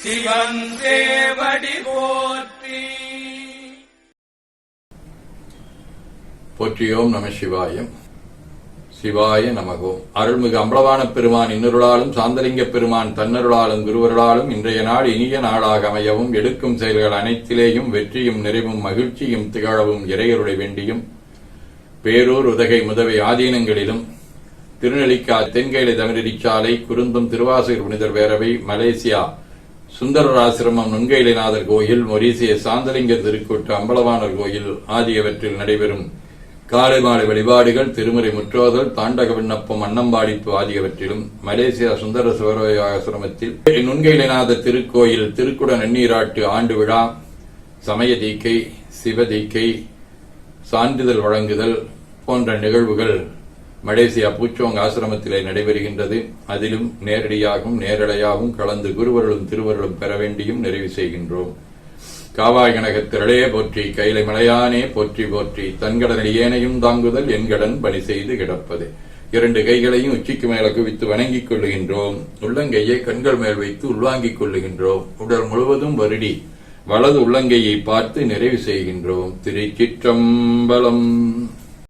சிவன் சேவடி போற்றி. போற்றியோம் நம சிவாயம். சிவாய நமகோம். அருள்மிகு அம்பலவான பெருமான் இன்னருளாலும் சாந்தலிங்க பெருமான் தன்னருளாலும் குருவருளாலும் இன்றைய நாள் இனிய நாளாக அமையவும், எடுக்கும் செயல்கள் அனைத்திலேயும் வெற்றியும் நிறைவும் மகிழ்ச்சியும் திகழவும் இறையருளை வேண்டியும், பேரூர் உதகை முதவை ஆதீனங்களிலும் திருநெல்லிக்கா தென்கைலை தமிழிச்சாலை குருந்தும் திருவாசகர் புனிதர் பேரவை மலேசியா சுந்தரர் ஆசிரமம் நுண்கைலைநாதர் கோயில் மொரீசிய சாந்தலிங்க திருக்கூட்டு அம்பலவாணர் கோயில் ஆகியவற்றில் நடைபெறும் காலை மாலை வழிபாடுகள், திருமுறை முற்றோதல், தாண்டக விண்ணப்பம், அன்னம்பாடிப்பு ஆகியவற்றிலும் மலேசியா சுந்தர சிவரோய ஆசிரமத்தில் நுண்கைலைநாத திருக்கோயில் திருக்குட நன்னீராட்டு ஆண்டு விழா, சமய தீக்கை, சிவதீக்கை, சான்றிதழ் வழங்குதல் போன்ற நிகழ்வுகள் மலேசியா பூச்சோங் ஆசிரமத்திலே நடைபெறுகின்றது. அதிலும் நேரடியாகவும் நேரலையாகவும் கலந்து குருவர்களும் திருவர்களும் பெற வேண்டியும் நிறைவு செய்கின்றோம். காவாய் கனகத்திரளே போற்றி, கைலை மலையானே போற்றி போற்றி, தன்கடனில் ஏனையும் தாங்குதல் என்கடன் பணி செய்து கிடப்பது. இரண்டு கைகளையும் உச்சிக்கு மேல குவித்து வணங்கிக் கொள்ளுகின்றோம். உள்ளங்கையை கண்கள் மேல் வைத்து உள்வாங்கிக் கொள்ளுகின்றோம். உடல் முழுவதும் வருடி வலது உள்ளங்கையை பார்த்து நிறைவு செய்கின்றோம். திருச்சிற்றம்பலம்.